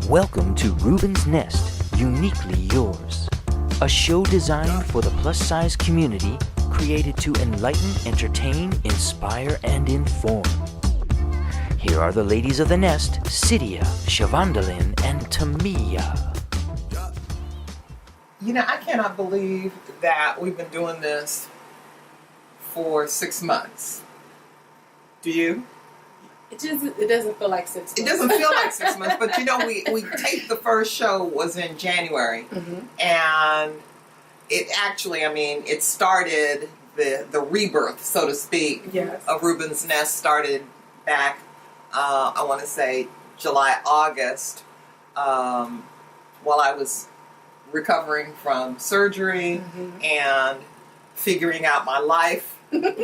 Welcome to Rubens Nest, uniquely yours. A show designed for the plus-size community, created to enlighten, entertain, inspire, and inform. Here are the ladies of the nest, Cydia, Shavandalin, and Tamia. You know, I cannot believe that we've been doing this for 6 months. Do you? It doesn't feel like 6 months. It doesn't feel like 6 months, but you know, we taped the first show was in January, and it actually, I mean, it started the rebirth, so to speak, of Rubens Nest started back, I want to say July, August, while I was recovering from surgery and figuring out my life.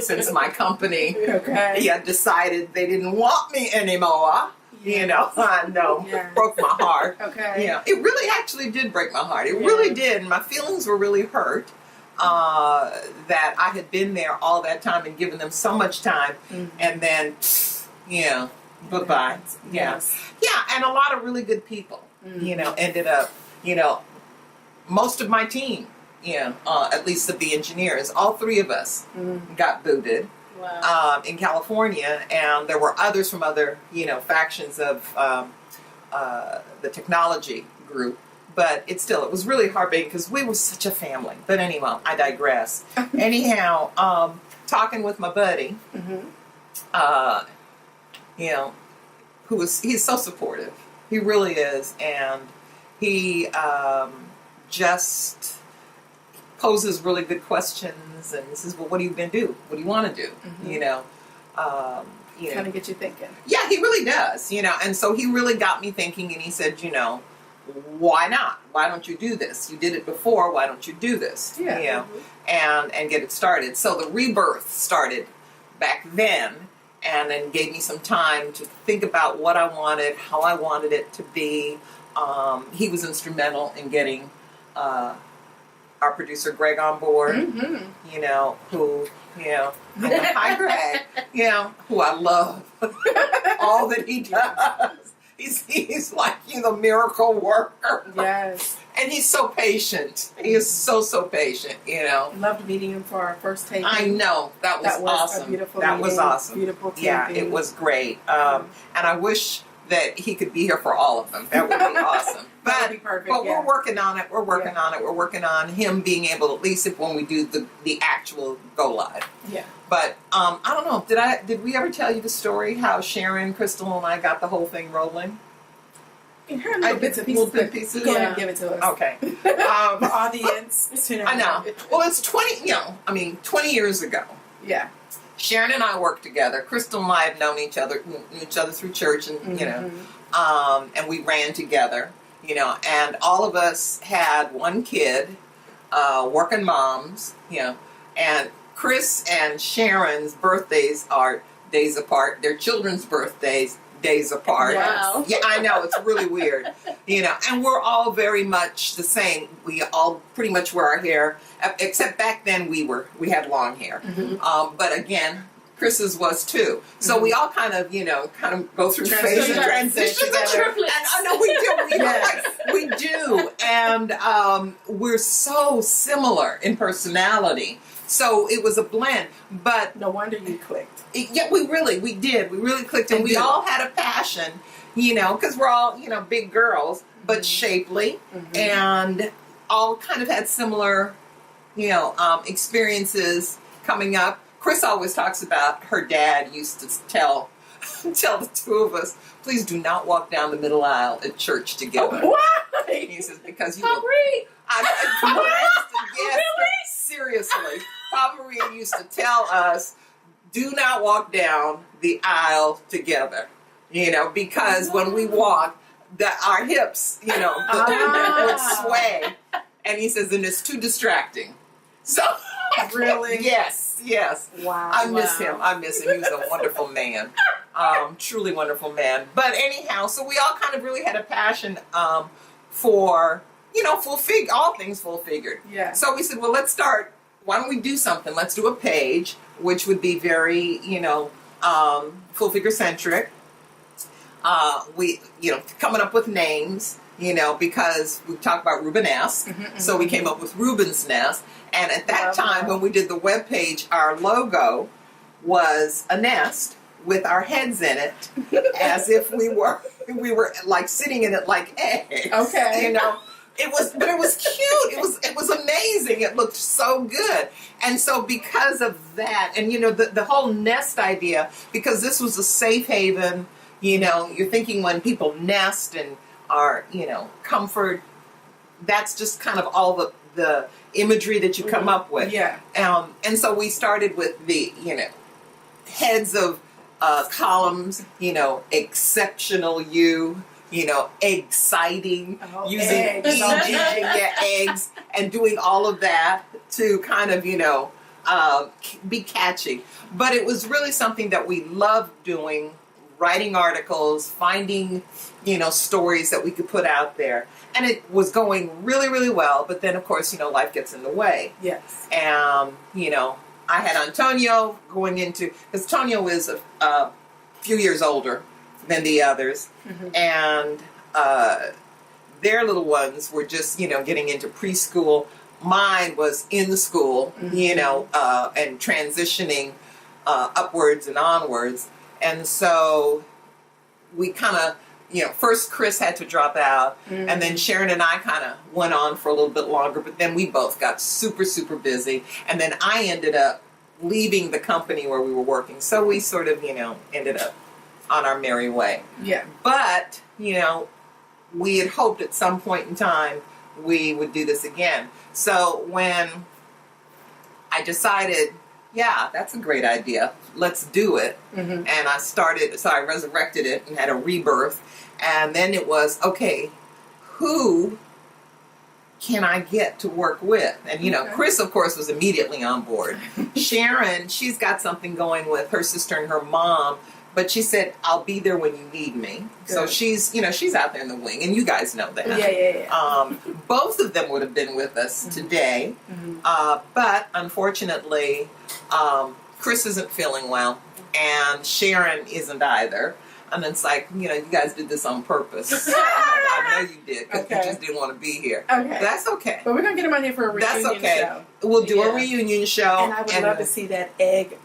Since my company had decided they didn't want me anymore, you know, I know, broke my heart. Yeah, it really actually did break my heart. It really did. And my feelings were really hurt that I had been there all that time and given them so much time, and then, goodbye. Yeah, and a lot of really good people, you know, ended up, you know, most of my team. At least of the engineers, all three of us got booted in California, and there were others from other, factions of the technology group. But it was really heartbreaking because we were such a family. But anyway, I digress. Anyhow, talking with my buddy, he's so supportive. He really is, and he just poses really good questions and says, well, what are you going to do? What do you want to do? Kind of get you thinking. Yeah, he really does, and so he really got me thinking, and he said, why not? Why don't you do this? You did it before, why don't you do this? And get it started. So the rebirth started back then, and then gave me some time to think about what I wanted, how I wanted it to be. He was instrumental in getting our producer Greg on board, who, hi Greg, who I love, all that he does. He's like, the miracle worker. Yes. And he's so patient. He is so patient, Loved meeting him for our first taping. I know. That was awesome. A beautiful that meeting, was awesome. Beautiful taping. Yeah, it was great. And I wish that he could be here for all of them. That would be awesome. That would be perfect. But we're working on it. We're working on it. We're working on him being able to, at least when we do the actual go live. Yeah. But I don't know. Did we ever tell you the story how Sharon, Crystal, and I got the whole thing rolling? In her little bits and pieces. Go ahead and give it to us. Okay. Audience. I know. Well, it's 20 years ago. Yeah. Sharon and I worked together. Crystal and I have known each other through church, and and we ran together, and all of us had one kid, working moms, and Chris and Sharon's birthdays are days apart. Their children's birthdays days apart. Wow. Yeah, I know, it's really weird, and we're all very much the same. We all pretty much wear our hair, except back then we had long hair. But again, Chris's was too. So we all kind of go through phases and transitions. And I know we do. We do. And we're so similar in personality. So it was a blend. But no wonder you clicked. Yeah, we did. We really clicked, and we all had a passion, because we're all, big girls, but shapely, and all kind of had similar, experiences coming up. Chris always talks about her dad used to tell the two of us, please do not walk down the middle aisle at church together. Why? He says, because you Really? Seriously. Papa Maria used to tell us, do not walk down the aisle together, because when we walk, our hips, would sway. And he says, and it's too distracting. So, really? Yes. Wow. I miss him. He was a wonderful man. Truly wonderful man. But anyhow, so we all kind of really had a passion for, all things full figured. Yeah. So we said, well, let's start. Why don't we do something? Let's do a page, which would be very, full figure centric. we, coming up with names, because we talked about Rubens Nest. So we came up with Rubens Nest. And at that time, when we did the webpage, our logo was a nest with our heads in it, as if we were like sitting in it like eggs. Okay. It was cute. It was amazing. It looked so good. And so because of that, and the whole nest idea, because this was a safe haven, you're thinking when people nest and are, comfort, that's just kind of all the imagery that you come up with. Yeah. And so we started with the, heads of columns, exceptional you, exciting, using eggs. eggs, and doing all of that to kind of, be catchy. But it was really something that we loved doing, writing articles, finding, stories that we could put out there. And it was going really, really well. But then, of course, life gets in the way. Yes. And, I had Antonio going into, because Antonio is a few years older than the others. And their little ones were just, getting into preschool. Mine was in the school, and transitioning upwards and onwards. And so we kind of, first Chris had to drop out, and then Sharon and I kind of went on for a little bit longer, but then we both got super, super busy. And then I ended up leaving the company where we were working. So we sort of, ended up on our merry way. Yeah. But, we had hoped at some point in time we would do this again. So when I decided, yeah, that's a great idea, let's do it. And I resurrected it and had a rebirth. And then it was, okay, who can I get to work with? And, Chris, of course, was immediately on board. Sharon, she's got something going with her sister and her mom, but she said, I'll be there when you need me. Good. So she's out there in the wing, and you guys know that. Yeah. Both of them would have been with us today, but unfortunately, Chris isn't feeling well, and Sharon isn't either. And it's like, you guys did this on purpose. I know you did, because you just didn't want to be here. Okay. But that's okay. But we're going to get him on here for a reunion show. We'll do a reunion show. And I would love to see that egg.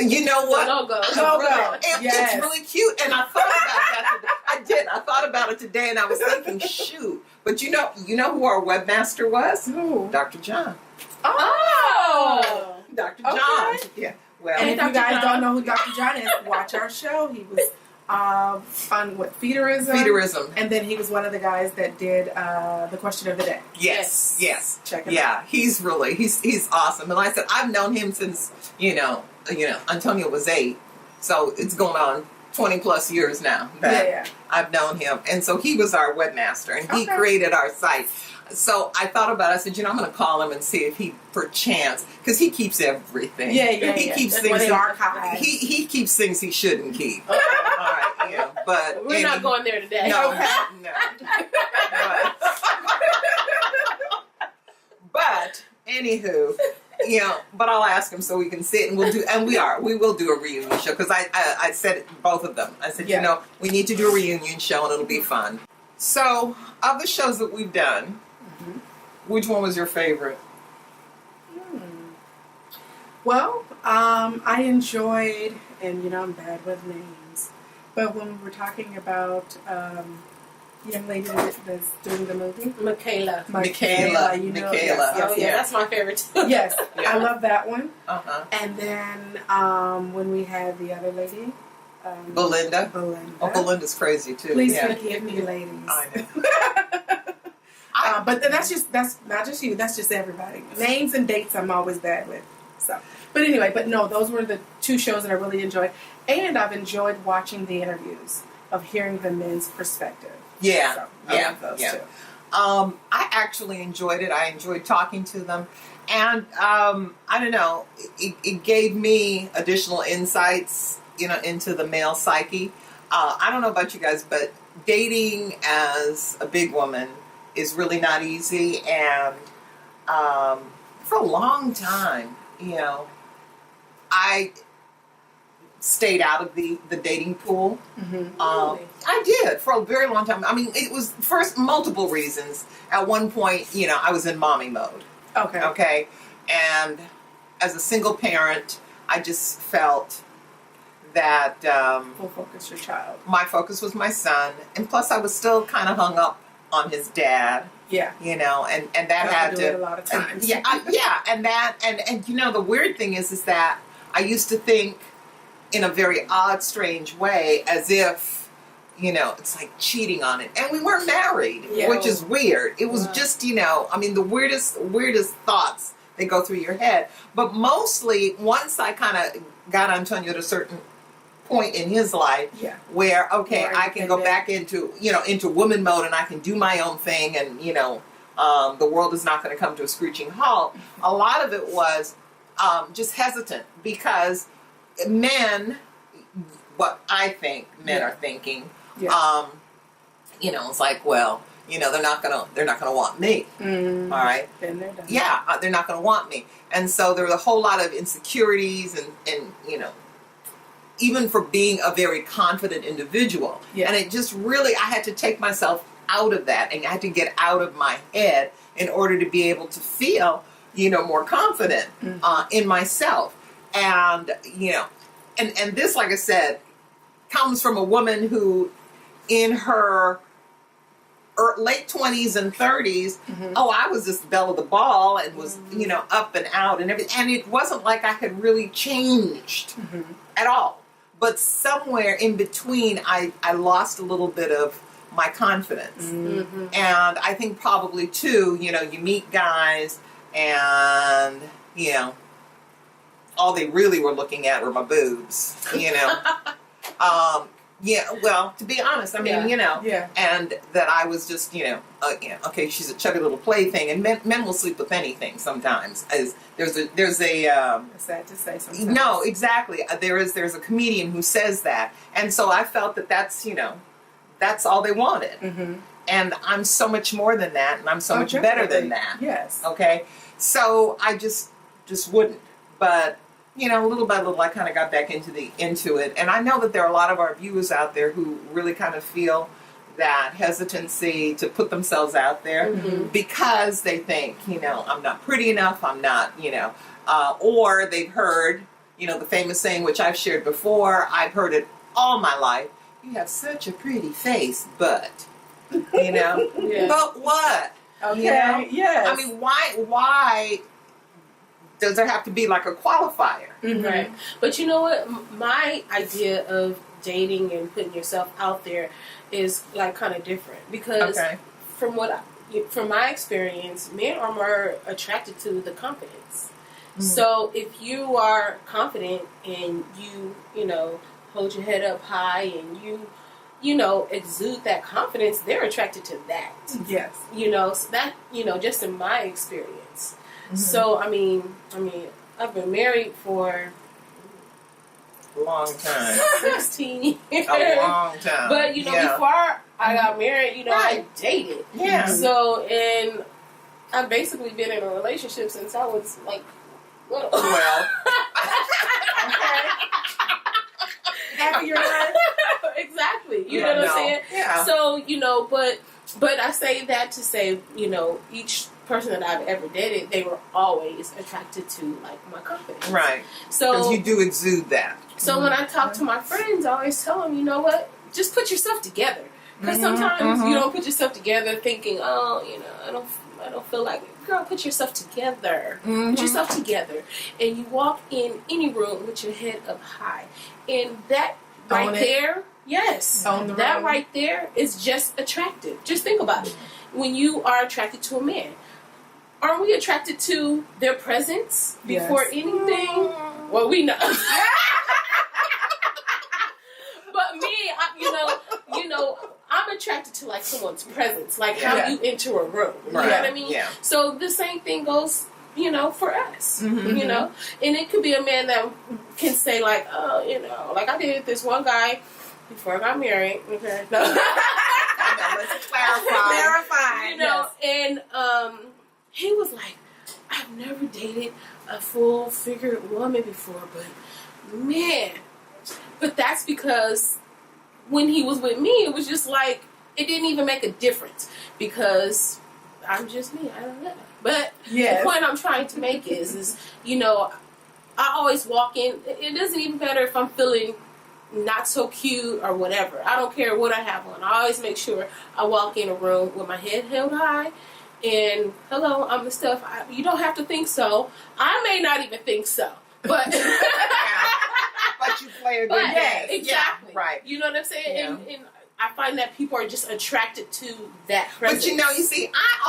You know what? Logo. It's really cute. And I thought about that today. I did. I thought about it today, and I was thinking, shoot. But you know who our webmaster was? Who? Dr. John. Oh! Dr. John. Yeah. Well, and if you guys don't know who Dr. John is, watch our show. He was on Feederism. And then he was one of the guys that did the question of the day. Yes. Check him out. He's really he's awesome. And like I said, I've known him since Antonio was 8, so it's going on 20 plus years now that I've known him. And so he was our webmaster, and he created our site. So I thought about it. I said, I'm going to call him and see if he, perchance, because he keeps everything. He keeps things. He keeps things he shouldn't keep. All right, but we're not going there today. No. But anywho, but I'll ask him so we can sit and we will do a reunion show, because I said it, both of them. I said, we need to do a reunion show and it'll be fun. So of the shows that we've done, which one was your favorite? Well, I enjoyed, and I'm bad with names, but when we were talking about the young lady that's doing the movie, Michaela. Yes, that's my favorite too. Yes, I love that one. And then when we had the other lady, Belinda. Oh, Belinda's crazy too. Please forgive me, ladies. I know. But that's not just you. That's just everybody. Names and dates, I'm always bad with. So, but anyway, those were the 2 shows that I really enjoyed, and I've enjoyed watching the interviews of hearing the men's perspective. Yeah, so I love those too. I actually enjoyed it. I enjoyed talking to them, and I don't know. It gave me additional insights, into the male psyche. I don't know about you guys, but dating as a big woman is really not easy, and for a long time, stayed out of the dating pool. Mm-hmm. Really? I did for a very long time. I mean, it was first multiple reasons. At one point, I was in mommy mode. Okay. Okay, and as a single parent, I just felt that Full focus your child. my focus was my son, and plus I was still kind of hung up on his dad. Yeah. And that had do it to a lot of times. yeah, and that and the weird thing is that I used to think in a very odd, strange way, as if it's like cheating on it, and we weren't married, Yeah. which is weird. It was Wow. just I mean, the weirdest thoughts that go through your head. But mostly, once I kind of got Antonio at a certain point in his life, Yeah. where okay, More I can go independent. back into woman mode, and I can do my own thing, and the world is not going to come to a screeching halt. A lot of it was just hesitant because men, what I think men Yeah. are thinking, Yeah. it's like, well, they're not gonna want me. Mm. All right. Then they're done. Yeah, they're not going to want me. And so there was a whole lot of insecurities and even for being a very confident individual. Yeah. And it just really, I had to take myself out of that, and I had to get out of my head in order to be able to feel, more confident in myself. And, and this, like I said, comes from a woman who in her late 20s and 30s, I was this belle of the ball and was, up and out and everything. And it wasn't like I had really changed at all. But somewhere in between, I lost a little bit of my confidence. Mm-hmm. And I think probably, too, you meet guys and, all they really were looking at were my boobs, Yeah, well, to be honest, I mean, Yeah. and that I was just, okay, she's a chubby little plaything, and men will sleep with anything sometimes. As there's a It's sad to say sometimes. no, exactly. There's a comedian who says that, and so I felt that that's all they wanted, Mm-hmm. and I'm so much more than that, and I'm so much better definitely. than that. Yes. Okay, so I just wouldn't, but. Little by little, I kind of got back into it, and I know that there are a lot of our viewers out there who really kind of feel that hesitancy to put themselves out there because they think, I'm not pretty enough, I'm not, or they've heard, the famous saying, which I've shared before, I've heard it all my life, you have such a pretty face, but, Yeah. but what? Okay. Yes. I mean, why does there have to be like a qualifier? Mhm. Right. But you know what? My idea of dating and putting yourself out there is like kind of different because Okay. from my experience, men are more attracted to the confidence. So if you are confident and you hold your head up high and you exude that confidence, they're attracted to that. Yes. So that just in my experience. So I mean, I've been married for Long time. 16 years. A long time. But Yeah. before I got married, I Right. dated. Yeah. So and I've basically been in a relationship since I was like little. Well, Happy your life. Exactly. You Yeah, know what no. I'm saying? Yeah. So, but I say that to say, each person that I've ever dated, they were always attracted to like my confidence. right. So Because you do exude that. So when I talk to my friends, I always tell them, you know what? Just put yourself together. Because sometimes you don't put yourself together thinking, oh, I don't feel like it. Girl, put yourself together. Put yourself together. And you walk in any room with your head up high. And that right Own it. there, yes. Own the That room. right there is just attractive. Just think about it. When you are attracted to a man, aren't we attracted to their presence before Yes. anything? Well, we know. But me, I'm attracted to like someone's presence, like how Yeah. you enter a room. You know Right. what I mean? Yeah. So the same thing goes, for us. Mhm. And it could be a man that can say like, oh, like I did this one guy before I got married. Okay. No. I know, let's clarify. Clarify. And he was like, I've never dated a full-figured woman before, but man, But that's because when he was with me, it was just like, it didn't even make a difference because I'm just me. I don't know. But the point I'm trying to make is, you know, I always walk in. It doesn't even matter if I'm feeling not so cute or whatever. I don't care what I have on. I always make sure I walk in a room with my head held high and, hello, I'm the stuff. You don't have to think so. I may not even think so. But but you play a good game. Exactly. Yeah, right. You know what I'm saying? Yeah. And I find that people are just attracted to that presence. But you know, you see, I've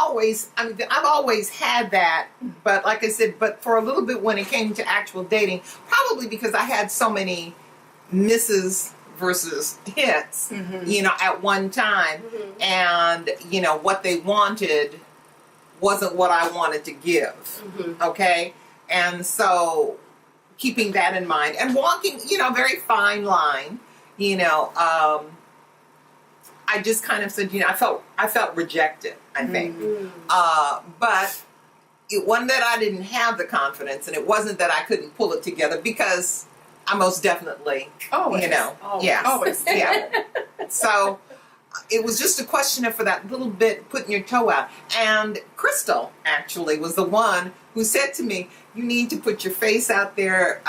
always had that, but like I said, but for a little bit when it came to actual dating, probably because I had so many misses versus hits, you know, at one time, and, you know, what they wanted wasn't what I wanted to give, okay? And so, keeping that in mind, and walking, you know, very fine line, you know, I just kind of said, you know, I felt rejected, I think. But it wasn't that I didn't have the confidence, and it wasn't that I couldn't pull it together, because I most definitely, you know, always. yeah. So it was just a question of, for that little bit, putting your toe out. And Crystal actually was the one who said to me, you need to put your face out there.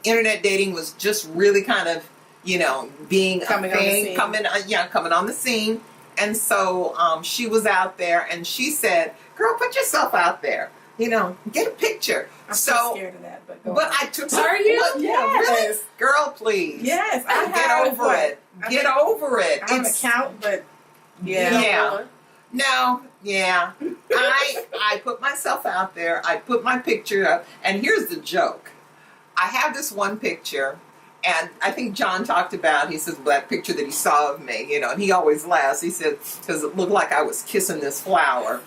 Internet dating was just really kind of, you know, being coming a thing, on the scene. coming on the scene. And so she was out there, and she said, girl, put yourself out there. You know, get a picture. I'm so scared of that, but go on. I took some. Are you? Yes. Really? Girl, please. Yes, I Get have, over it. Get over it. I have an account, but Yeah. No, yeah. I put myself out there. I put my picture up, and here's the joke. I have this one picture, and I think John talked about, he says, that picture that he saw of me, you know, and he always laughs. He said, because it looked like I was kissing this flower.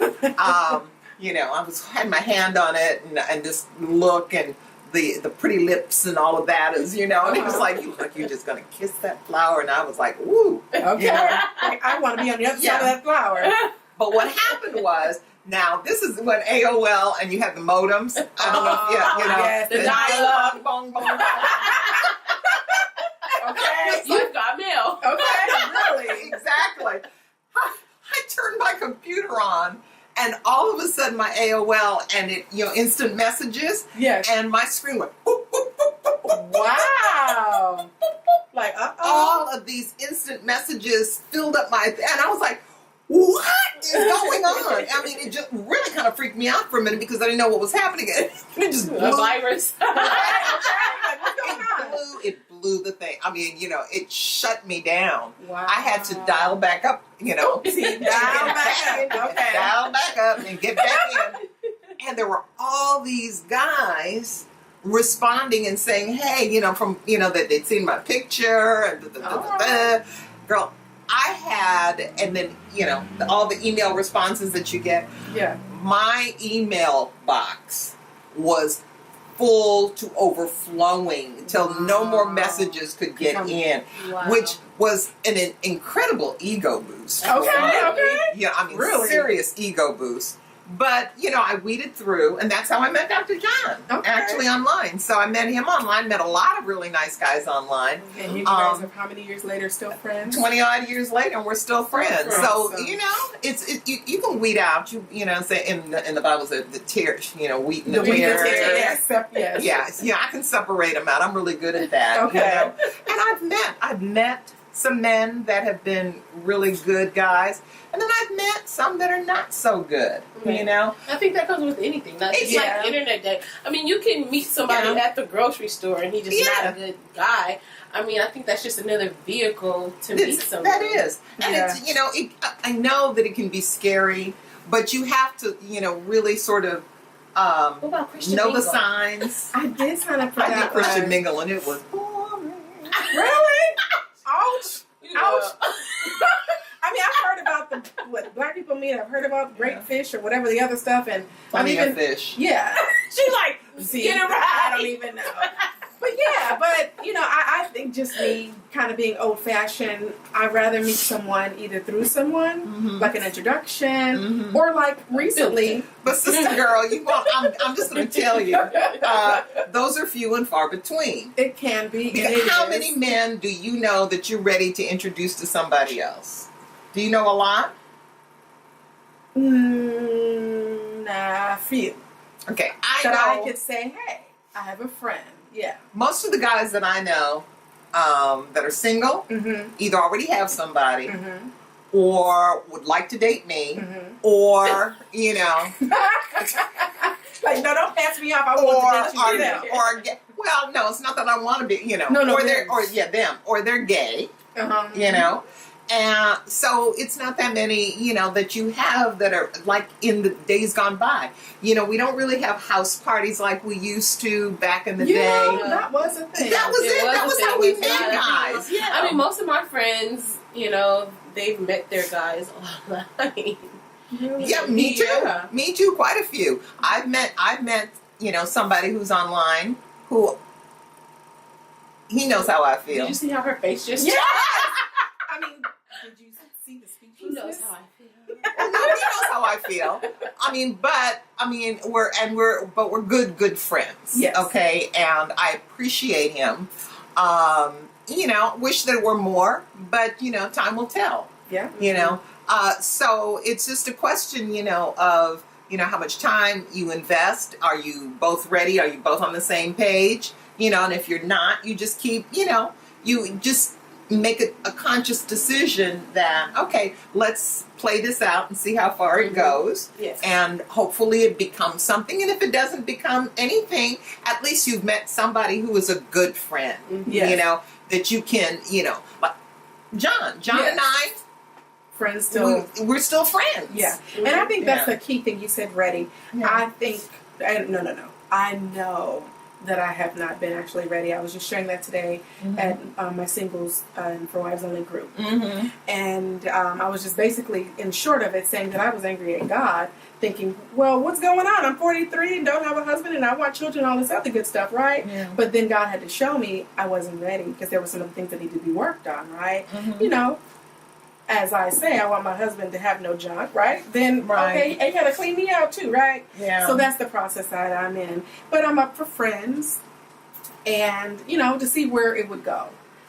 You know, had my hand on it, and this look, and the pretty lips and all of that is, you know, and he was like, you look like you're just going to kiss that flower. And I was like, woo. okay. You know? I want to be on the other side of that flower. But what happened was, now this is when AOL and you had the modems. I don't know if you know. Yes, the and dial-up. bong, bong, bong. Okay. You've got mail. Okay, really? Exactly. I turned my computer on, and all of a sudden my AOL and it, you know, instant messages, Yes. and my screen went boop, boop, boop, boop, boop, boop, Wow. Like, all of these instant messages filled up my, and I was like, what is going on? I mean, it just really kind of freaked me out for a minute, because I didn't know what was happening. It just blew. A virus. It blew the thing. I mean, you know, it shut me down. Wow. I had to dial back up, you know. See, dial back up. Okay. Dial back up and get back in. And there were all these guys responding and saying, hey, you know, from, you know, that they'd seen my picture. And Girl, I had, and then, you know, all the email responses that you get. Yeah. My email box was full to overflowing until no more messages could get in, Wow. which was an incredible ego boost. Okay. Yeah, I mean, Really? serious ego boost. But, you know, I weeded through, and that's how I met Dr. John, actually online. So I met him online, met a lot of really nice guys online. And you guys are how many years later still friends? 20 odd years later, and we're still friends. So you know, you can weed out. You know, say in the Bible says the tears. You know, wheat and the tears. Yes. Yeah, I can separate them out. I'm really good at that. Okay. You know? And I've met some men that have been really good guys, and then I've met some that are not so good. Right. You know, I think that comes with anything. Not just like internet day. I mean, you can meet somebody at the grocery store and he's just not a good guy. I mean, I think that's just another vehicle to meet somebody. That is. And it's, you know, I know that it can be scary, but you have to, you know, really sort of what about Christian know Mingle? the signs. I did sign up for I that. did Christian Mingle, and it was boring. Really? Ouch. Yeah. Ouch. I mean, I've heard about what black people mean. I've heard about great fish or whatever the other stuff, and Plenty of fish. Yeah. She's like, see, Get it right. I don't even know. But Yeah, but I think just me kind of being old fashioned, I'd rather meet someone either through someone, like an introduction, or like recently. But sister girl, I'm just going to tell you, those are few and far between. It can be. Because how many men do you know that you're ready to introduce to somebody else? Do you know a lot? Nah, few. Okay, I could say, hey, I have a friend. Yeah. Most of the guys that I know that are single either already have somebody or would like to date me or, like, no, don't pass me off. I want to date you. Well, no, it's not that I want to be, them, or they're gay, and so it's not that many, that you have that are like in the days gone by. We don't really have house parties like we used to back in the day. That was a thing. That was it. That was how we met guys. Yeah. I mean, most of my friends, they've met their guys online. Yeah, me too. Yeah. Me too. Quite a few. I've met, somebody who's online who he knows how I feel. Did you see how her face just? Yeah. I mean, did you see the speech? He knows how I feel. Well, no, he knows how I feel. We're good friends. Yes. Okay, and I appreciate him. Wish there were more, but time will tell. Yeah. So it's just a question, of how much time you invest. Are you both ready? Are you both on the same page? And if you're not, you just keep, you just make a conscious decision that, okay, let's play this out and see how far it goes. Yes. And hopefully it becomes something. And if it doesn't become anything, at least you've met somebody who is a good friend, Yes. that you can, like John Yes. and I, Friends still. we're still friends. Yeah. And I think that's the key thing you said, ready. Yeah. I think, no. I know that I have not been actually ready. I was just sharing that today at my singles and for wives only group. And I was just basically, in short of it, saying that I was angry at God, thinking, well, what's going on? I'm 43 and don't have a husband and I want children and all this other good stuff, right? Yeah. But then God had to show me I wasn't ready because there were some of the things that needed to be worked on, right? As I say, I want my husband to have no junk, right? Then, okay, you gotta clean me out too, right? Yeah. So that's the process that I'm in. But I'm up for friends and, to see where it would go.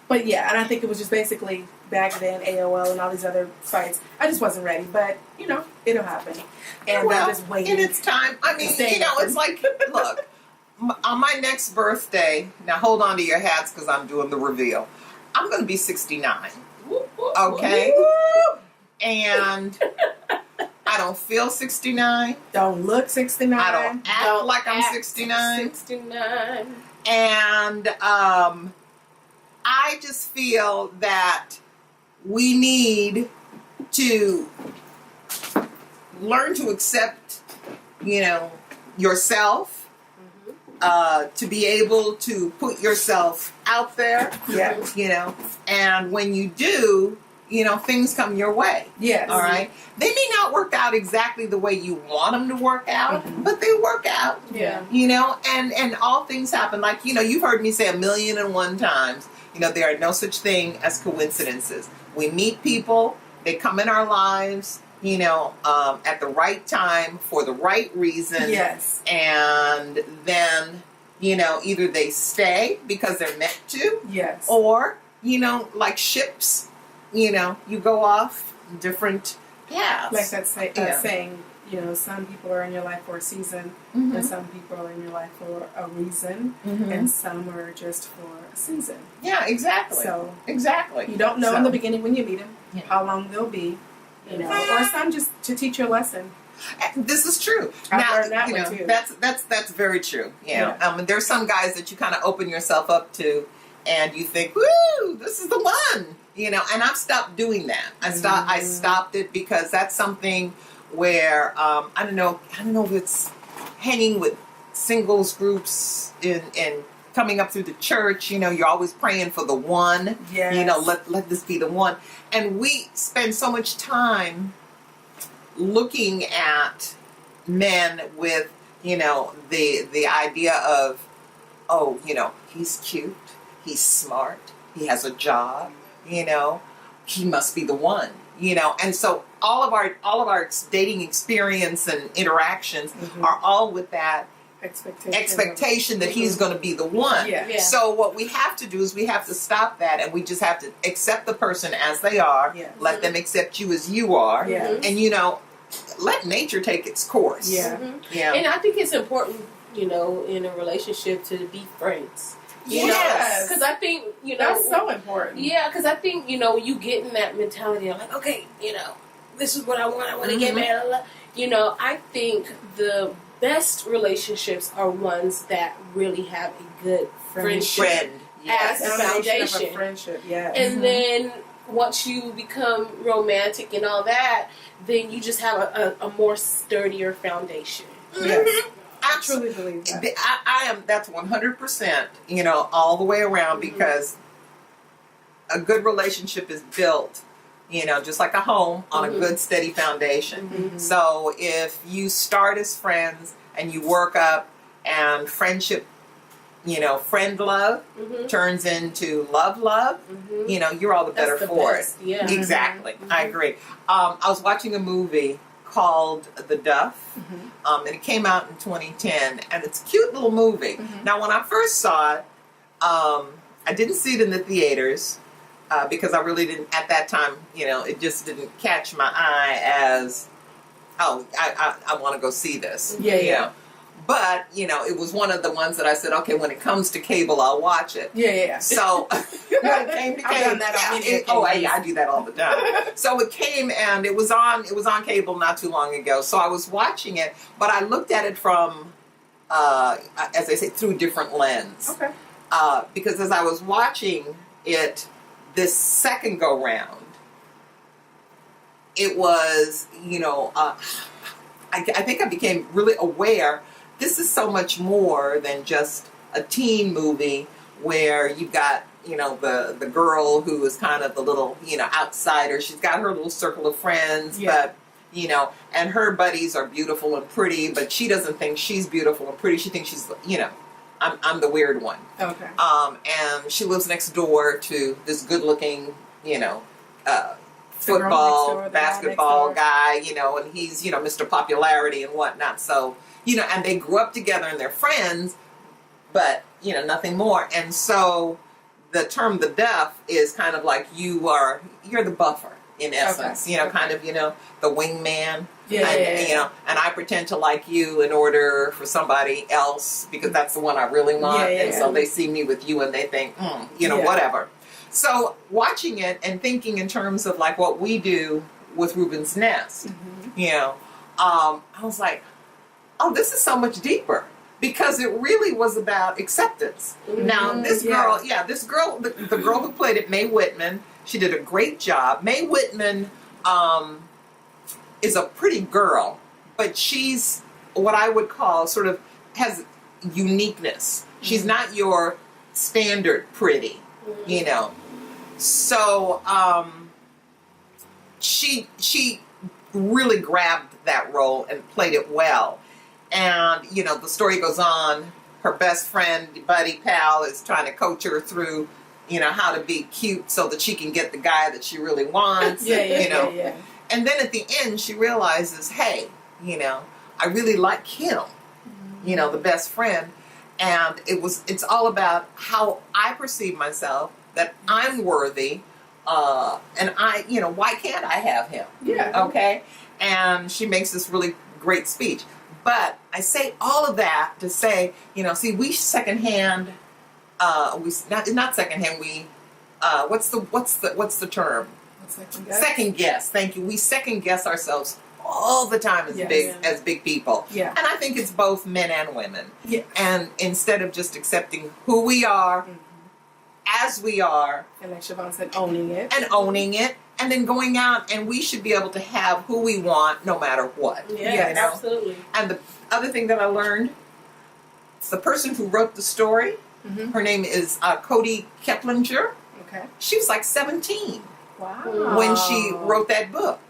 But yeah, and I think it was just basically back then, AOL and all these other sites. I just wasn't ready, but, it'll happen. And I'm just waiting. And it's time. I mean, it's like, look, on my next birthday, now hold on to your hats because I'm doing the reveal. I'm going to be 69. Okay? And I don't feel 69. Don't look 69. I don't act like I'm 69. 69. And I just feel that we need to learn to accept, yourself. To be able to put yourself out there, and when you do, things come your way. Yes. All right. They may not work out exactly the way you want them to work out, but they work out. Yeah. And all things happen. Like, you've heard me say 1,000,001 times, there are no such thing as coincidences. We meet people, they come in our lives, at the right time for the right reason. Yes. And then, either they stay because they're meant to. Yes. Or, like ships, you go off different paths. Like that saying, some people are in your life for a season, and some people are in your life for a reason, and some are just for a season. Yeah, exactly. So, exactly. You don't know in the beginning when you meet them how long they'll be. Or some just to teach you a lesson. This is true. I learned that one too. That's very true. There's some guys that you kind of open yourself up to, and you think, "Woo, this is the one." And I've stopped doing that. I stopped it because that's something where I don't know if it's hanging with singles groups and coming up through the church. You're always praying for the one. Yes. Let this be the one. And we spend so much time looking at men with, the idea of oh, he's cute, he's smart, he has a job, he must be the one, and so all of our dating experience and interactions are all with that expectation that he's going to be the one. Yeah. So what we have to do is we have to stop that, and we just have to accept the person as they are. Yeah. Let them accept you as you are. Yeah. And let nature take its course. Yeah. Yeah. And I think it's important, in a relationship to be friends. Yes. Because I think, that's so important. Yeah, because I think, you get in that mentality of like, okay, this is what I want. I want to get married. I think the best relationships are ones that really have a good friendship Yes. as a foundation. Of a friendship, yes. And then once you become romantic and all that, then you just have a more sturdier foundation. Yes. I Absolutely. truly believe that. That's 100%, all the way around, because a good relationship is built, just like a home, on a good, steady foundation. So if you start as friends and you work up, and friendship, friend love turns into love, you're all the better for best. it. Yeah. Exactly. I agree. I was watching a movie called The Duff, and it came out in 2010, and it's a cute little movie. Now, when I first saw it, I didn't see it in the theaters, because I really didn't, at that time, it just didn't catch my eye as, I want to go see this. Yeah. But, it was one of the ones that I said, okay, when it comes to cable, I'll watch it. Yeah. So, when it came to cable, I've done that on many occasions. I do that all the time. So it came, and it was on cable not too long ago. So I was watching it, but I looked at it from, as I say, through a different lens. Okay. Because as I was watching it this second go round, it was, I think I became really aware this is so much more than just a teen movie where you've got, the girl who is kind of the little, outsider. She's got her little circle of friends, but, and her buddies are beautiful and pretty, but she doesn't think she's beautiful and pretty. She thinks she's, I'm the weird one. Okay. And she lives next door to this good-looking, The girl next door, football, the basketball guy guy, and he's, Mr. Popularity and whatnot. So, and they grew up together and they're friends, but, nothing more. And so the term the Duff is kind of like you're the buffer in essence, kind of, the wingman. Yeah. And I pretend to like you in order for somebody else because that's the one I really want. And so they see me with you and they think, whatever. So watching it and thinking in terms of like what we do with Rubens Nest, I was like, oh, this is so much deeper because it really was about acceptance. Now this girl, the girl who played it, Mae Whitman, she did a great job. Mae Whitman is a pretty girl, but she's what I would call sort of has uniqueness. She's not your standard pretty, So she really grabbed that role and played it well. And, the story goes on. Her best friend, buddy, pal is trying to coach her through, how to be cute so that she can get the guy that she really wants. Yeah. And then at the end, she realizes, hey, I really like him, the best friend. And it's all about how I perceive myself, that I'm worthy, and why can't I have him? Yeah. Okay? And she makes this really great speech. But I say all of that to say, see, we secondhand, not secondhand, we, what's the term? Second guess. Thank you. We second guess ourselves all the time as big people. Yeah. And I think it's both men and women. Yeah. And instead of just accepting who we are, as we are, and like Siobhan said, owning it, and then going out, and we should be able to have who we want no matter what. Yeah, absolutely. And the other thing that I learned, the person who wrote the story, her name is Cody Keplinger. Okay. She was like 17 Wow. when she wrote that book.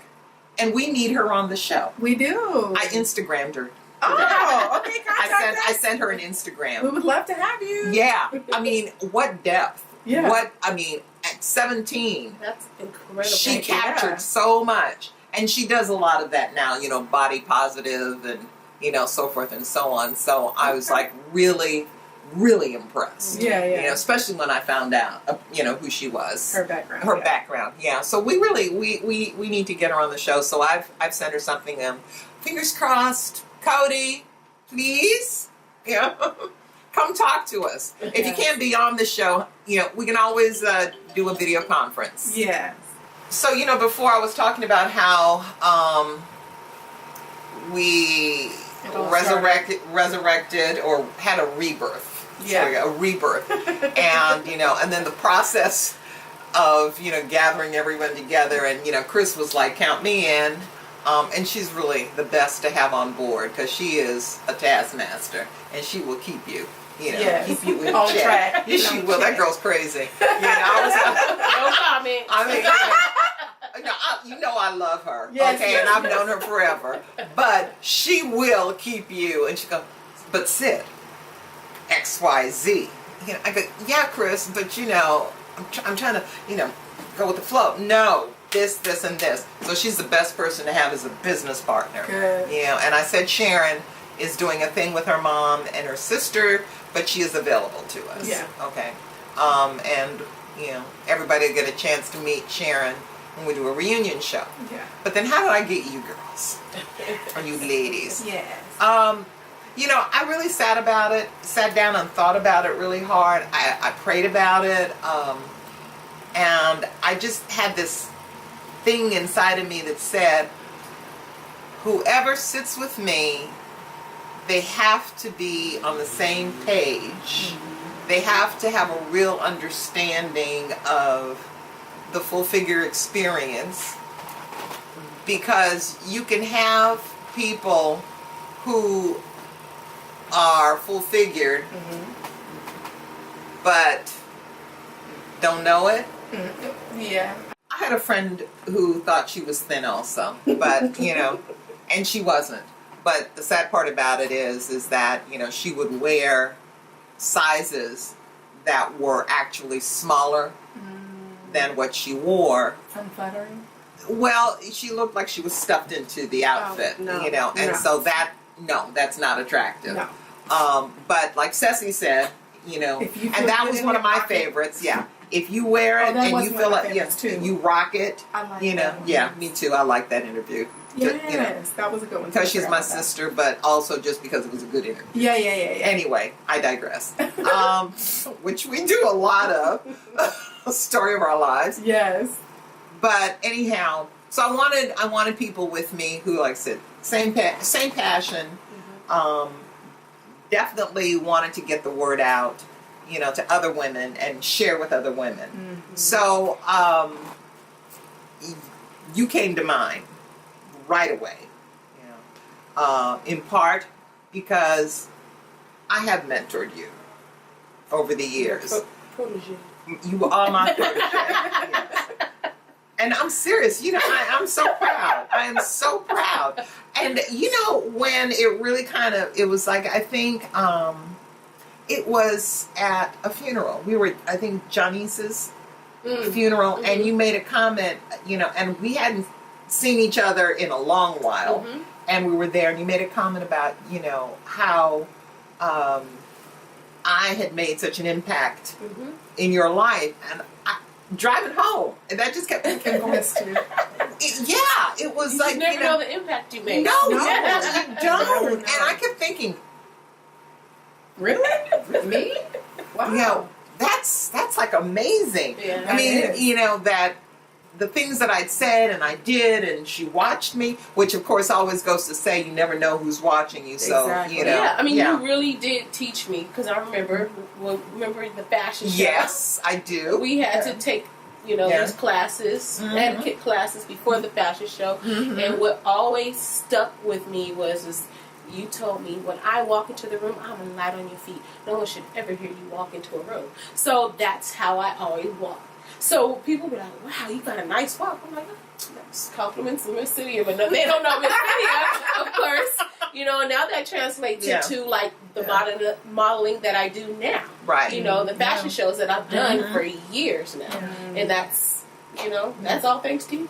And we need her on the show. We do. I Instagrammed her Oh, okay. Contact I us. sent her an We Instagram. would love to have you. Yeah, I mean, what depth? Yeah. What I mean, at 17, That's incredible. she Yeah. captured so much, and she does a lot of that now. You know, body positive and so forth and so on. So I was like really, really impressed. Yeah, yeah. You know, especially when I found out, who she was. Her background. Her yeah. background, yeah. So we really we need to get her on the show. So I've sent her something. Fingers crossed, Cody, please, come talk to us. If you can't be on the show, we can always do a video conference. Yes. So before I was talking about how we It all resurrected or had a rebirth. Yeah. Sorry, a rebirth, and then the process of gathering everyone together, and Chris was like, count me in, and she's really the best to have on board because she is a taskmaster and she will keep you Yes. keep you in On check. track. Yes, she On will. That track. girl's crazy. I No comment. I love her. Yes, okay, yes, and I've yes. known her forever, but she will keep you. And she goes, but Sid, XYZ. I go, yeah, Chris, but I'm trying to, go with the flow. No, this, and this. So she's the best person to have as a business partner. Good. And I said Sharon is doing a thing with her mom and her sister, but she is available to us. Yeah. Okay. And everybody will get a chance to meet Sharon when we do a reunion show. Yeah. But then how do I get you girls? Or you ladies? Yes. I really sat down and thought about it really hard. I prayed about it. And I just had this thing inside of me that said, whoever sits with me, they have to be on the same page. Mm-hmm. They have to have a real understanding of the full figure experience, because you can have people who are full figured but don't know it. Yeah. I had a friend who thought she was thin also, but and she wasn't. But the sad part about it is that she would wear sizes that were actually smaller than what she wore. Unflattering. Well, she looked like she was stuffed into the outfit, no, and no. so that's not attractive. No. But like Ceci said, If you feel and that good was in one it, of my rock it. favorites. Yeah, if you wear it that and was you one feel of my like favorites, too. you rock it, I like that one. yeah, me too. I like that interview. Yes, that was a good one. Because she's my Forgot about that. sister, but also just because it was a good interview. Yeah. Anyway, I digress. Which we do a lot of. Story of our lives. Yes. But anyhow, so I wanted people with me who, like I said, same passion. Definitely wanted to get the word out, to other women and share with other women. Mm-hmm. So you came to mind right away. In part because I have mentored you over the years. Protege. You are my protege. Yes. And I'm serious. I'm so proud. I am so proud. And when it really it was like, I think it was at a funeral. We were, I think, Janice's funeral, and you made a comment, and we hadn't seen each other in a long while, and we were there, and you made a comment about, how I had made such an impact in your life, and driving home, and that just kept going. It was You like, never know the impact you make. no, you Never don't. know. And I kept thinking, Really? Me? Wow. that's like amazing. Yeah, I mean, that is. that the things that I'd said and I did, and she watched me, which of course always goes to say you never know who's watching you. So Exactly. Yeah, I mean, you really did teach me, because I remember the fashion show. Yes, I do. We had to take, these classes, etiquette classes before the fashion show, and what always stuck with me was you told me, when I walk into the room, I'm going to light on your feet. No one should ever hear you walk into a room. So that's how I always walk. So people be like, wow, you got a nice walk. I'm like, oh, that's compliments from Miss Cynthia, but no, they don't know Miss Cynthia, of course. You know, now that translates Yeah. into like the Yeah. modeling that I do now. Right. You know, the fashion shows that I've done Mhm. for years now, and that's, you know, that's all thanks to you.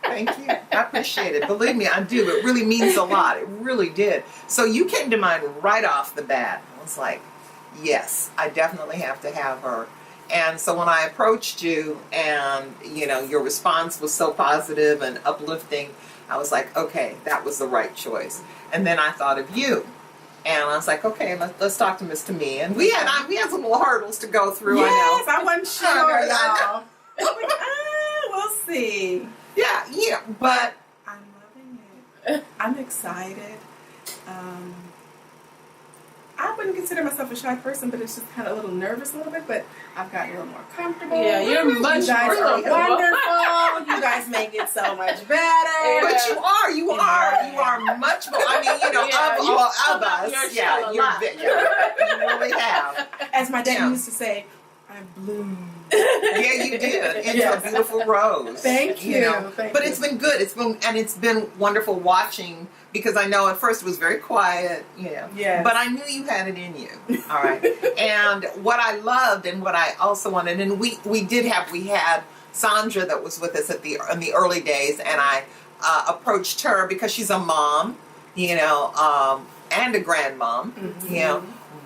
Thank you. I appreciate it. Believe me, I do. It really means a lot. It really did. So you came to mind right off the bat. I was like, yes, I definitely have to have her. And so when I approached you and, you know, your response was so positive and uplifting, I was like, okay, that was the right choice. And then I thought of you. And I was like, okay, let's talk to Miss Tamia. And we had some little hurdles to go through, Yes, I know. I wasn't sure, I know. y'all. I was like, we'll see. Yeah, but I'm loving it. I'm excited. I wouldn't consider myself a shy person, but it's just kind of a little nervous a little bit, but I've gotten a little more comfortable. Yeah, you're much You guys more are comfortable. wonderful. You guys make it so much better. But you are much more. I mean, you know, Yeah, of you all fill of up us, your yeah, shell a you lot. really have. As my dad Yeah. used to say, I bloomed. Yeah, you did. Into Yes. a beautiful rose. Thank you. know. Thank But you. it's been good. It's been wonderful watching, because I know at first it was very quiet, you know. Yes. But I knew you had it in you. All right. And what I loved and what I also wanted, and we had Sandra that was with us in the early days, and I approached her because she's a mom, you know, and a grandmom, you know,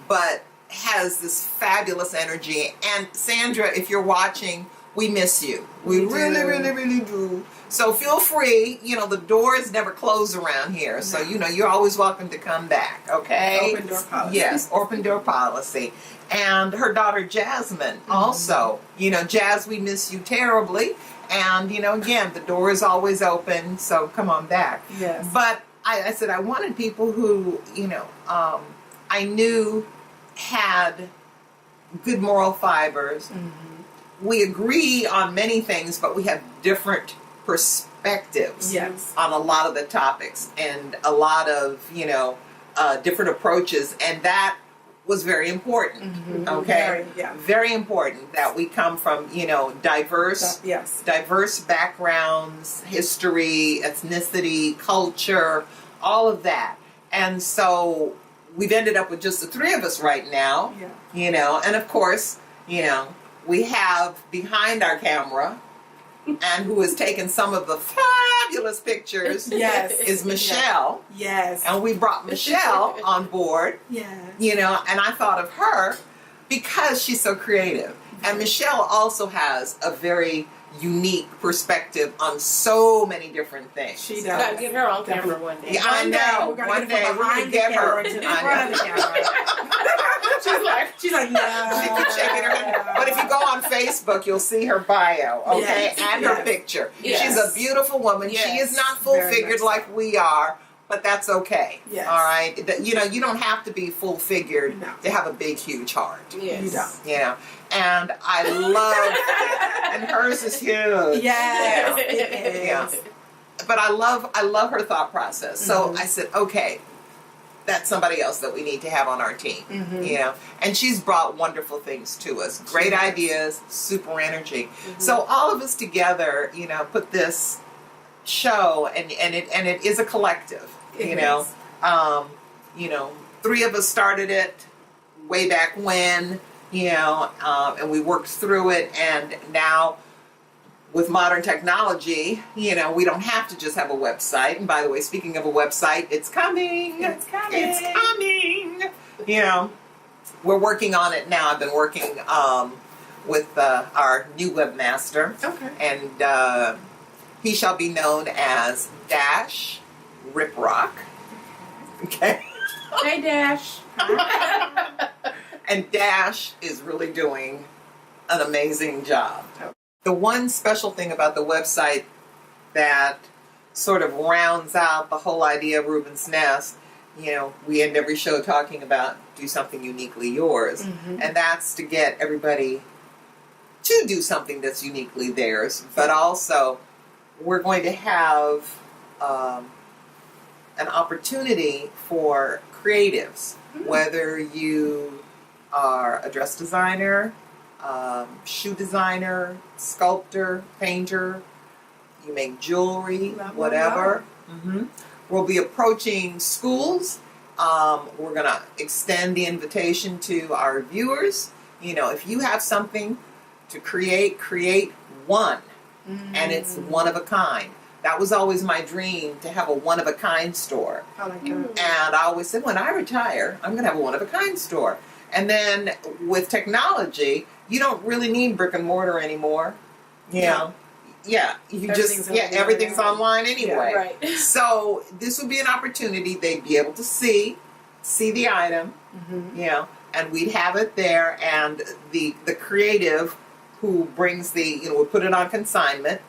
but has this fabulous energy. And Sandra, if you're watching, we miss you. We really, do. really, really do. So feel free. You know, the doors never close around here. So, you know, you're always welcome to come back, okay? Open door policy. Yes, open door policy. And her daughter, Jasmine, also. You know, Jazz, we miss you terribly. And, you know, again, the door is always open. So come on back. Yes. But I said I wanted people who, you know, I knew had good moral fibers. We agree on many things, but we have different perspectives Yes. on a lot of the topics and a lot of, you know, different approaches. And that was very important. Okay? Very important that we come from, you know, diverse backgrounds, history, ethnicity, culture, all of that. And so we've ended up with just the three of us right now, you know, and of course, you know, we have behind our camera, and who has taken some of the fabulous pictures, is Michelle. Yes. And we brought Michelle on board, you know, and I thought of her because she's so creative. And Michelle also has a very unique perspective on so many different things. She does. Gotta get her on camera one day. Yeah, I know. One day we're going to get her. She's like, no. She keeps shaking her head. But if you go on Facebook, you'll see her bio, okay, and her picture. Yes. She's a beautiful woman. Yes. She is not full-figured Very much like we are, but that's okay. Yes. All right? You know, you don't have to be full-figured to have a big, huge heart. Yes. You don't. You know, and I love, and hers is huge. Yes, it is. Yeah. But I love her thought process. So I said, okay, that's somebody else that we need to have on our team. You know, and she's brought wonderful things to us. Great ideas, super energy. So all of us together, you know, put this show, and it is a collective. You know, three of us started it way back when. You know, and we worked through it, and now with modern technology, you know, we don't have to just have a website. And by the way, speaking of a website, it's coming. It's coming. It's coming. You know, we're working on it now. I've been working with our new webmaster. Okay. And he shall be known as Dash Riprock. Okay. Hey, Dash. And Dash is really doing an amazing job. The one special thing about the website that sort of rounds out the whole idea of Rubens Nest, you know, we end every show talking about do something uniquely yours. And that's to get everybody to do something that's uniquely theirs. But also, we're going to have an opportunity for creatives, whether you are a dress designer, shoe designer, sculptor, painter, you make jewelry, whatever. We'll be approaching schools. We're going to extend the invitation to our viewers. You know, if you have something to create one. And it's one of a kind. That was always my dream, to have a one-of-a-kind store. I like that. And I always said, when I retire, I'm going to have a one-of-a-kind store. And then with technology, you don't really need brick and mortar anymore. You know? Yeah, everything's online anyway. Yeah, right. So this would be an opportunity. They'd be able to see the item, you know, and we'd have it there. And the creative who brings we'll put it on consignment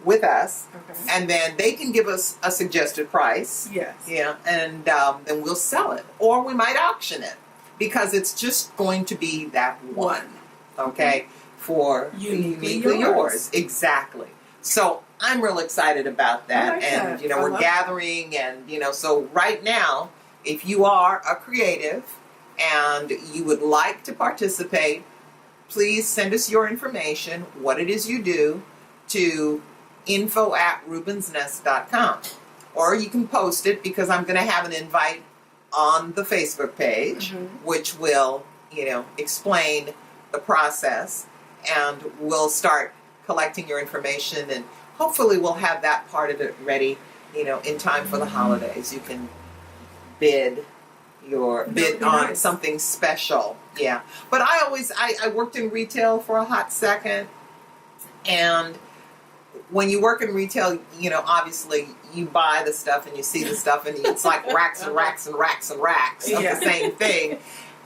with us, and then they can give us a suggested price. Yes. Yeah, and then we'll sell it, or we might auction it, because it's just going to be that one. Okay, for uniquely yours. Exactly. So I'm real excited about that, like and that. you know, I we're love gathering, and you know, so right now, if you are a creative and you would like to participate, please send us your information, what it is you do, to info@rubensnest.com. Or you can post it, because I'm going to have an invite on the Facebook page, which will, you know, explain the process, and we'll start collecting your information, and hopefully we'll have that part of it ready, you know, in time for the holidays. You can bid on something special. Yeah. But I worked in retail for a hot second, and when you work in retail, you know, obviously you buy the stuff and you see the stuff, and it's like racks and racks and racks and racks of the same thing.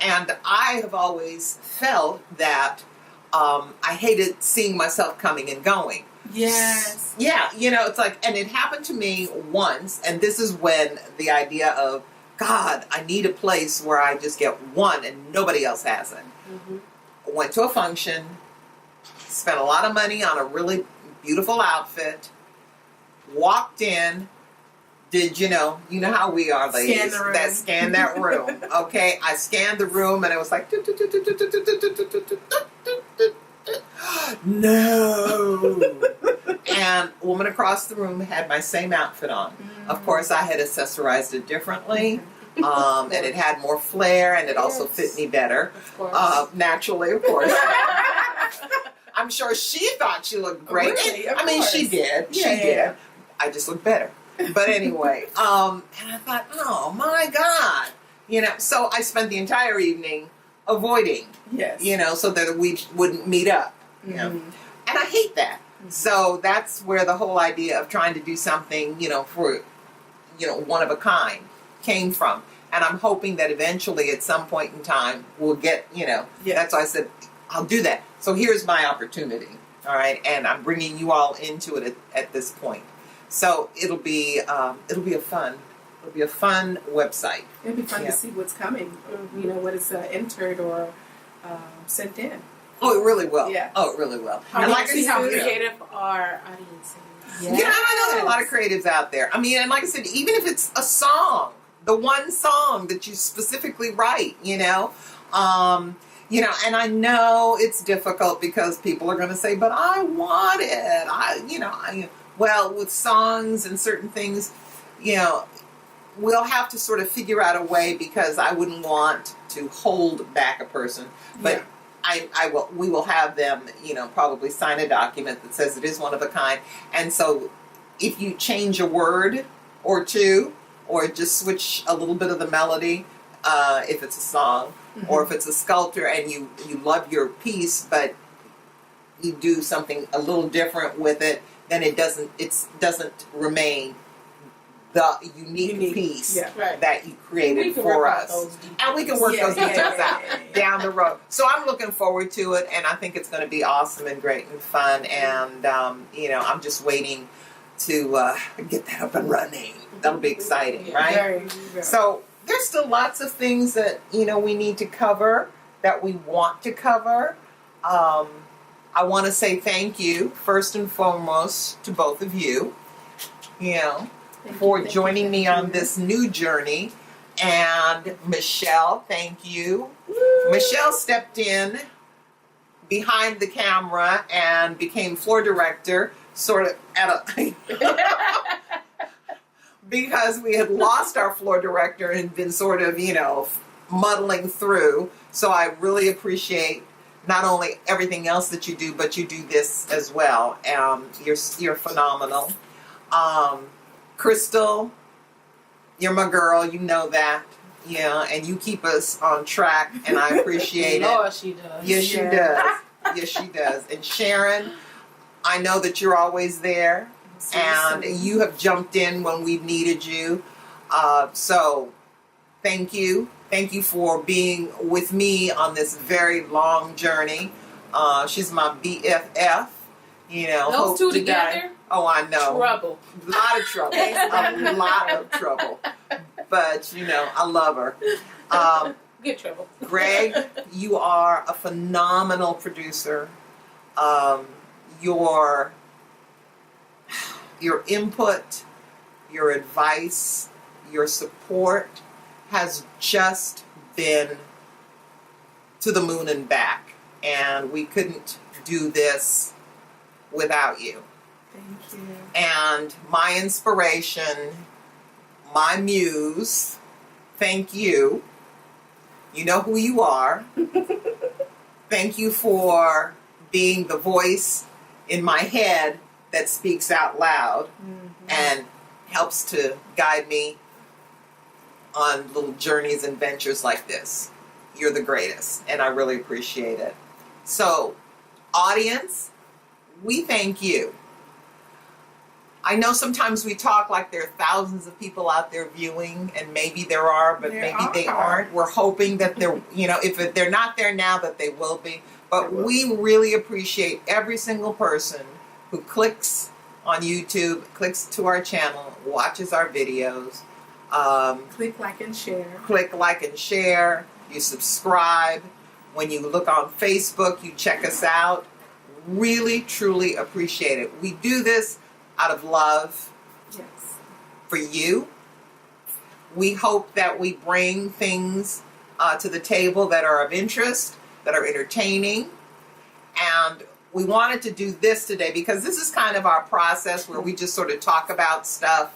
And I have always felt that I hated seeing myself coming and going. Yes. Yeah, you know, it's like, and it happened to me once, and this is when the idea of, God, I need a place where I just get one and nobody else has it. Went to a function, spent a lot of money on a really beautiful outfit, walked in, did, you know how we are, ladies, scan that room. Okay, I scanned the room, and it was like, no. And a woman across the room had my same outfit on. Of course, I had accessorized it differently, and it had more flair, and it also fit me better. Of course. Naturally, of course. I'm sure she thought she looked great. Really? I mean, she did. She did. I just looked better. But anyway, and I thought, oh my God. You know, so I spent the entire evening avoiding, you know, so that we wouldn't meet up. You know? And I hate that. So that's where the whole idea of trying to do something, you know, for, you know, one of a kind came from. And I'm hoping that eventually at some point in time we'll get, you know, that's why I said, I'll do that. So here's my opportunity. All right. And I'm bringing you all into it at this point. So it'll be a fun website. It'll be fun to see what's coming, you know, what is entered or sent in. Oh, it really will. Yeah. Oh, it really will. And like see how creative our audience is. Yeah, I know there are a lot of creatives out there. I mean, and like I said, even if it's a song, the one song that you specifically write, you know, and I know it's difficult because people are going to say, but I want it. Well, with songs and certain things, you know, we'll have to sort of figure out a way, because I wouldn't want to hold back a person, but we will have them, you know, probably sign a document that says it is one of a kind. And so if you change a word or two, or just switch a little bit of the melody, if it's a song, or if it's a sculptor and you love your piece, but you do something a little different with it, then it doesn't remain the unique piece that you created for us. And we can work those details out down the road. So I'm looking forward to it, and I think it's going to be awesome and great and fun. And, I'm just waiting to get that up and running. That'll be exciting, right? Very, very. So there's still lots of things that, you know, we need to cover, that we want to cover. I want to say thank you, first and foremost, to both of you, you know, for joining me on this new journey. And Michelle, thank you. Woo! Michelle stepped in behind the camera and became floor director, sort of because we had lost our floor director and been sort of, muddling through. So I really appreciate not only everything else that you do, but you do this as well. You're phenomenal. Crystal, you're my girl. You know that. Yeah, and you keep us on track, and I appreciate it. Lord, she does. Yes, she does. Yes, she does. And Sharon, I know that you're always there, and you have jumped in when we needed you. So thank you. Thank you for being with me on this very long journey. She's my BFF. Those two together? Oh, I know. Trouble. A lot of trouble. A lot of trouble. But, I love her. Good trouble. Greg, you are a phenomenal producer. Your input, your advice, your support has just been to the moon and back. And we couldn't do this without you. Thank you. And my inspiration, my muse, thank you. You know who you are. Thank you for being the voice in my head that speaks out loud and helps to guide me on little journeys and ventures like this. You're the greatest, and I really appreciate it. So, audience, we thank you. I know sometimes we talk like there are thousands of people out there viewing, and maybe there are, but maybe they aren't. We're hoping that they're, if they're not there now, that they will be. But we really appreciate every single person who clicks on YouTube, clicks to our channel, watches our videos. Click like and share. Click like and share. You subscribe. When you look on Facebook, you check us out. Really, truly appreciate it. We do this out of love for you. We hope that we bring things to the table that are of interest, that are entertaining. And we wanted to do this today because this is kind of our process where we just sort of talk about stuff,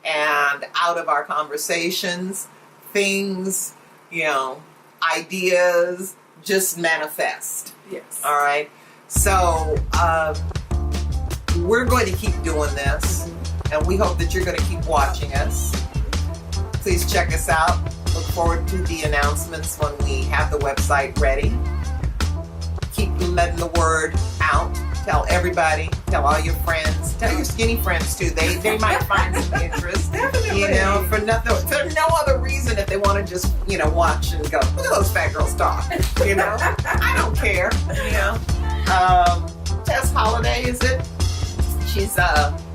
and out of our conversations, things, ideas just manifest. Yes. All right. So, we're going to keep doing this, and we hope that you're going to keep watching us. Please check us out. Look forward to the announcements when we have the website ready. Keep letting the word out. Tell everybody. Tell all your friends. Tell your skinny friends too. They might find some interest. Definitely. For no other reason if they want to just watch and go, look at those fat girls talk. I don't care. Tess Holiday, is it?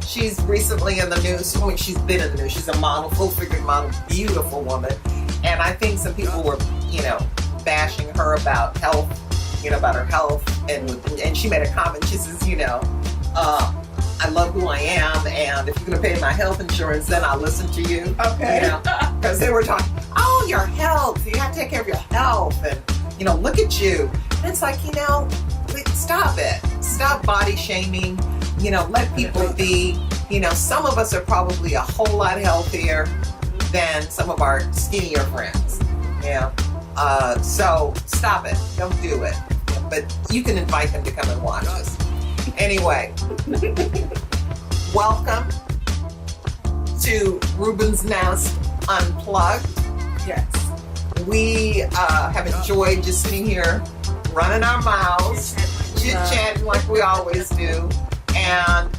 She's recently in the news. Well, she's been in the news. She's a model, full-figured model, beautiful woman. And I think some people were, bashing her about health, about her health. And she made a comment. She says, I love who I am, and if you're going to pay my health insurance, then I'll listen to you. Okay. Because they were talking, your health. You have to take care of your health. And, look at you. And it's like, stop it. Stop body shaming. Let people be. Some of us are probably a whole lot healthier than some of our skinnier friends. So stop it. Don't do it. But you can invite them to come and watch us. Anyway, welcome to Rubens Nest Unplugged. Yes. We have enjoyed just sitting here, running our mouths, chit-chatting like we always do. And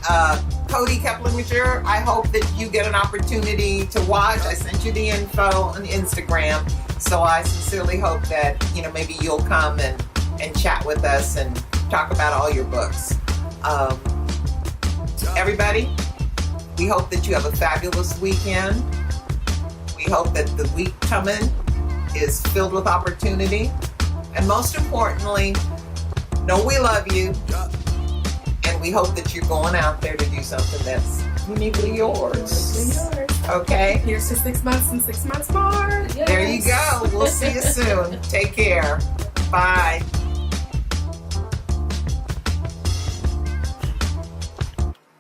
Cody Keplinger, I hope that you get an opportunity to watch. I sent you the info on Instagram, so I sincerely hope that maybe you'll come and chat with us and talk about all your books. Everybody, we hope that you have a fabulous weekend. We hope that the week coming is filled with opportunity. And most importantly, know we love you. And we hope that you're going out there to do something that's uniquely yours. Okay? Here's to 6 months and 6 months more. Yes. There you go. We'll see you soon. Take care. Bye.